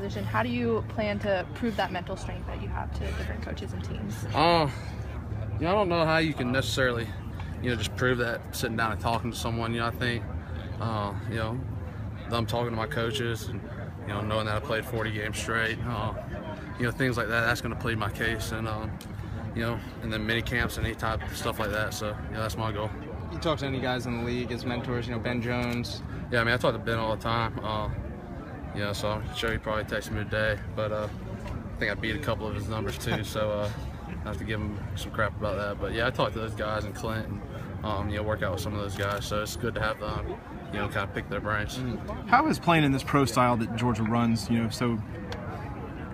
position. How do you plan to prove that mental strength that you have to different coaches and teams? I don't know how you can necessarily, just prove that sitting down and talking to someone. I think, them talking to my coaches and, knowing that I played 40 games straight, things like that, that's going to plead my case. And, and then mini camps and any type of stuff like that. So, that's my goal. You talk to any guys in the league as mentors, Ben Jones? Yeah, I talk to Ben all the time. So I'm sure he probably texts me today. But I think I beat a couple of his numbers too, so I have to give him some crap about that. But yeah, I talk to those guys and Clint and work out with some of those guys. So it's good to have them, kind of pick their brains. How has playing in this pro style that Georgia runs, so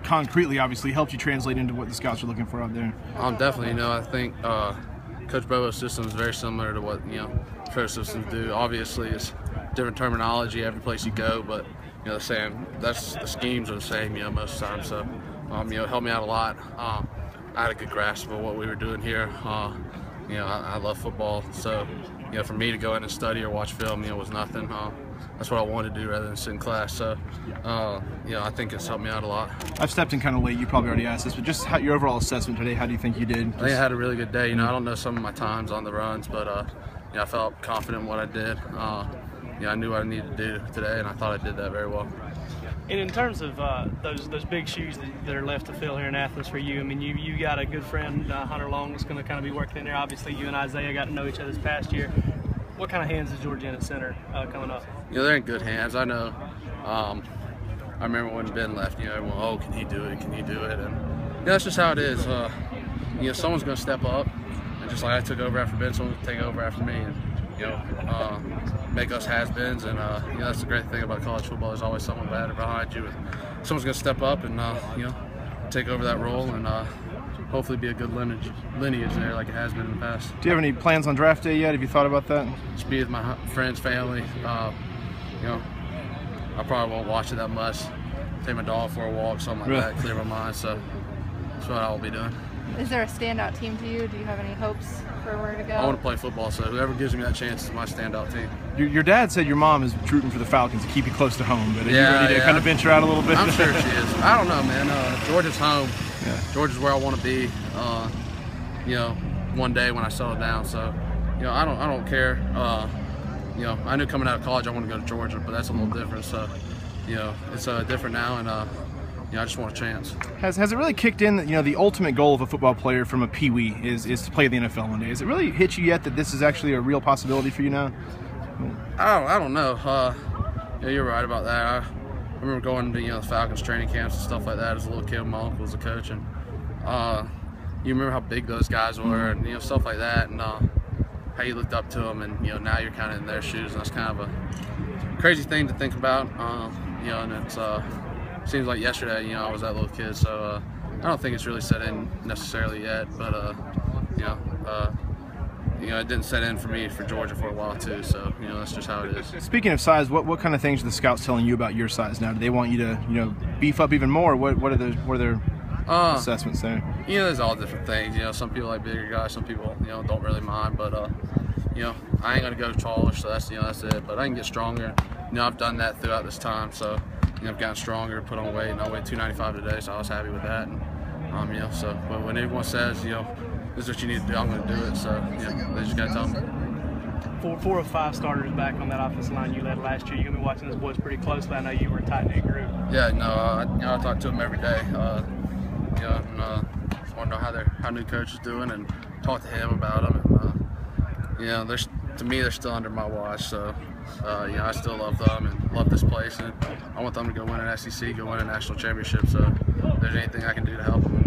concretely, obviously, helped you translate into what the scouts are looking for out there? Definitely. I think Coach Bobo's system is very similar to what pro systems do. Obviously, it's different terminology every place you go, but the schemes are the same most of the time. So it helped me out a lot. I had a good grasp of what we were doing here. I love football, so for me to go in and study or watch film, was nothing. That's what I wanted to do rather than sit in class. So, I think it's helped me out a lot. I've stepped in kind of late. You probably already asked this, but just your overall assessment today, how do you think you did? I think I had a really good day. I don't know some of my times on the runs, but I felt confident in what I did. I knew what I needed to do today, and I thought I did that very well. And in terms of those big shoes that are left to fill here in Athens for you, you got a good friend, Hunter Long, that's going to kind of be working in there. Obviously, you and Isaiah got to know each other this past year. What kind of hands is Georgia in at center coming up? They're in good hands. I know. I remember when Ben left, everyone, oh, can he do it? Can he do it? And that's just how it is. Someone's going to step up, and just like I took over after Ben, someone's going to take over after me, and make us has-beens. And that's the great thing about college football. There's always someone better behind you. And someone's going to step up and take over that role and hopefully be a good lineage there like it has been in the past. Do you have any plans on draft day yet? Have you thought about that? Just be with my friends, family. I probably won't watch it that much. Take my dog for a walk, something like that, clear my mind. So that's what I'll be doing. Is there a standout team to you? Do you have any hopes for where to go? I want to play football, so whoever gives me that chance is my standout team. Your dad said your mom is rooting for the Falcons to keep you close to home, but are you ready to kind of venture out a little bit? I'm sure she is. I don't know, man. Georgia's home. Yeah. Georgia's where I want to be. One day when I settle down. So, I don't care. I knew coming out of college I want to go to Georgia, but that's a little different. So, it's different now, and I just want a chance. Has it really kicked in that the ultimate goal of a football player from a peewee is to play the NFL one day? Has it really hit you yet that this is actually a real possibility for you now? I don't know. You're right about that. I remember going to the Falcons training camps and stuff like that as a little kid. My uncle was a coach, and you remember how big those guys were, and stuff like that, and how you looked up to them, and now you're kind of in their shoes, and that's kind of a crazy thing to think about. And it's seems like yesterday, I was that little kid, so I don't think it's really set in necessarily yet, but it didn't set in for me for Georgia for a while too, so that's just how it is. Speaking of size, what kind of things are the scouts telling you about your size now? Do they want you to beef up even more? What are their assessments there? There's all different things. Some people like bigger guys, some people don't really mind, but I ain't gonna go taller, so that's it. But I can get stronger. I've done that throughout this time, so I've gotten stronger, put on weight, and I weighed 295 today, so I was happy with that. And but when everyone says this is what you need to do, I'm going to do it. So they just got to tell me. 4 of 5 starters back on that offensive line you led last year. You're going to be watching those boys pretty closely. I know you were a tight-knit group. Yeah, I talk to them every day. And want to know how new coach is doing and talk to him about them. And to me, they're still under my watch. So I still love them and love this place, and I want them to go win an SEC, go win a national championship. So if there's anything I can do to help them,